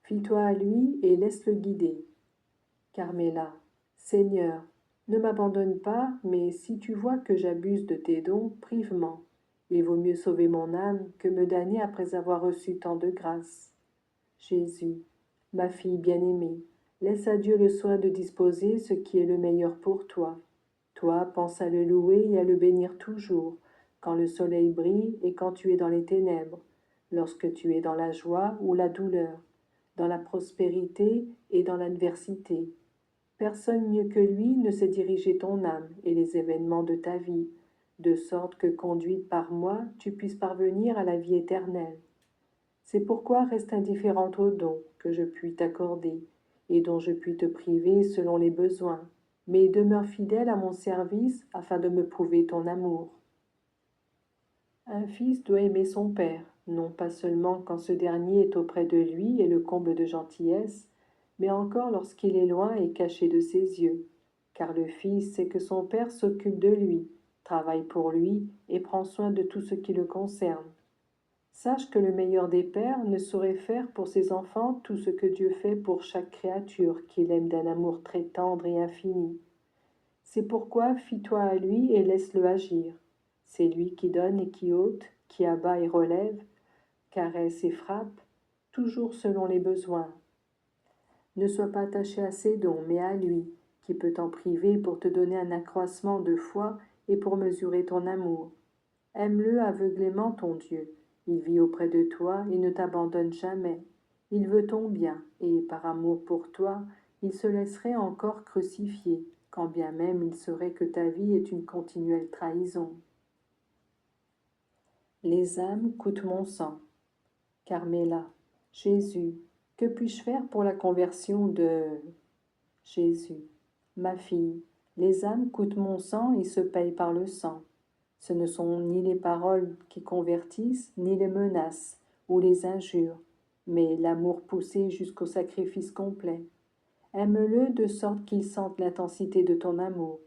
Fie-toi à lui et laisse-le guider. Carmela, Seigneur, ne m'abandonne pas, mais si tu vois que j'abuse de tes dons, prive-m'en. Il vaut mieux sauver mon âme que me damner après avoir reçu tant de grâce. Jésus, ma fille bien-aimée, laisse à Dieu le soin de disposer ce qui est le meilleur pour toi. Toi, pense à le louer et à le bénir toujours, quand le soleil brille et quand tu es dans les ténèbres, lorsque tu es dans la joie ou la douleur, dans la prospérité et dans l'adversité. Personne mieux que lui ne sait diriger ton âme et les événements de ta vie, de sorte que, conduite par moi, tu puisses parvenir à la vie éternelle. C'est pourquoi reste indifférente aux dons que je puis t'accorder et dont je puis te priver selon les besoins, mais demeure fidèle à mon service afin de me prouver ton amour. Un fils doit aimer son père, non pas seulement quand ce dernier est auprès de lui et le comble de gentillesse, mais encore lorsqu'il est loin et caché de ses yeux, car le fils sait que son père s'occupe de lui, travaille pour lui et prend soin de tout ce qui le concerne. Sache que le meilleur des pères ne saurait faire pour ses enfants tout ce que Dieu fait pour chaque créature qu'il aime d'un amour très tendre et infini. C'est pourquoi fie-toi à lui et laisse-le agir. C'est lui qui donne et qui ôte, qui abat et relève, caresse et frappe, toujours selon les besoins. Ne sois pas attaché à ses dons, mais à lui, qui peut t'en priver pour te donner un accroissement de foi et pour mesurer ton amour. Aime-le aveuglément, ton Dieu. Il vit auprès de toi et ne t'abandonne jamais. Il veut ton bien, et par amour pour toi, il se laisserait encore crucifier, quand bien même il serait que ta vie est une continuelle trahison. Les âmes coûtent mon sang. Carmela, Jésus, que puis-je faire pour la conversion de... Jésus, ma fille, les âmes coûtent mon sang et se payent par le sang. Ce ne sont ni les paroles qui convertissent, ni les menaces ou les injures, mais l'amour poussé jusqu'au sacrifice complet. Aime-le de sorte qu'il sente l'intensité de ton amour.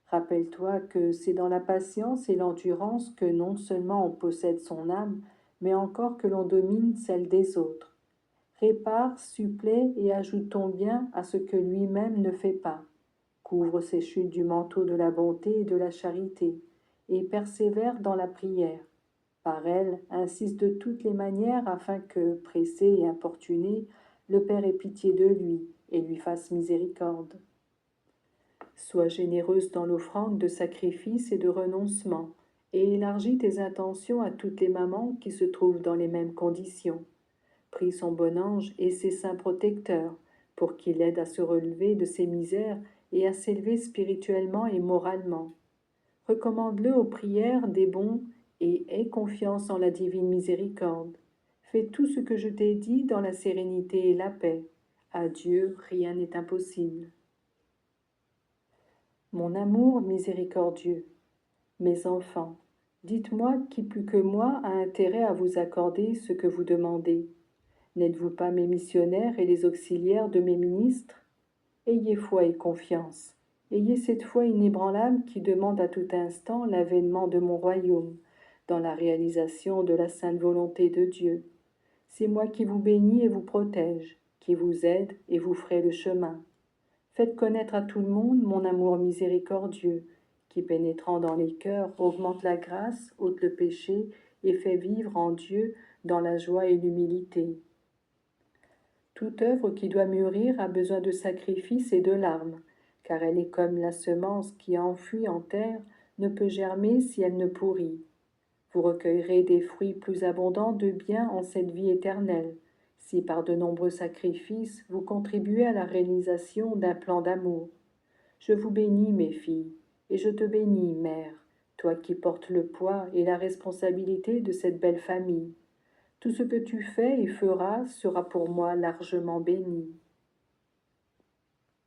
Rappelle-toi que c'est dans la patience et l'endurance que non seulement on possède son âme, mais encore que l'on domine celle des autres. Répare, supplée et ajoute ton bien à ce que lui-même ne fait pas. Couvre ses chutes du manteau de la bonté et de la charité, et persévère dans la prière. Par elle, insiste de toutes les manières afin que, pressé et importuné, le Père ait pitié de lui et lui fasse miséricorde. Sois généreuse dans l'offrande de sacrifice et de renoncement, et élargis tes intentions à toutes les mamans qui se trouvent dans les mêmes conditions. Prie son bon ange et ses saints protecteurs, pour qu'il l'aide à se relever de ses misères et à s'élever spirituellement et moralement. Recommande-le aux prières des bons et aie confiance en la divine miséricorde. Fais tout ce que je t'ai dit dans la sérénité et la paix. À Dieu, rien n'est impossible. Mon amour miséricordieux, mes enfants, dites-moi qui plus que moi a intérêt à vous accorder ce que vous demandez. N'êtes-vous pas mes missionnaires et les auxiliaires de mes ministres? Ayez foi et confiance. Ayez cette foi inébranlable qui demande à tout instant l'avènement de mon royaume, dans la réalisation de la sainte volonté de Dieu. C'est moi qui vous bénis et vous protège, qui vous aide et vous ferai le chemin. Faites connaître à tout le monde mon amour miséricordieux, qui, pénétrant dans les cœurs, augmente la grâce, ôte le péché et fait vivre en Dieu dans la joie et l'humilité. Toute œuvre qui doit mûrir a besoin de sacrifices et de larmes, car elle est comme la semence qui, enfouie en terre, ne peut germer si elle ne pourrit. Vous recueillerez des fruits plus abondants de bien en cette vie éternelle, si par de nombreux sacrifices vous contribuez à la réalisation d'un plan d'amour. Je vous bénis, mes filles, et je te bénis, mère, toi qui portes le poids et la responsabilité de cette belle famille. Tout ce que tu fais et feras sera pour moi largement béni.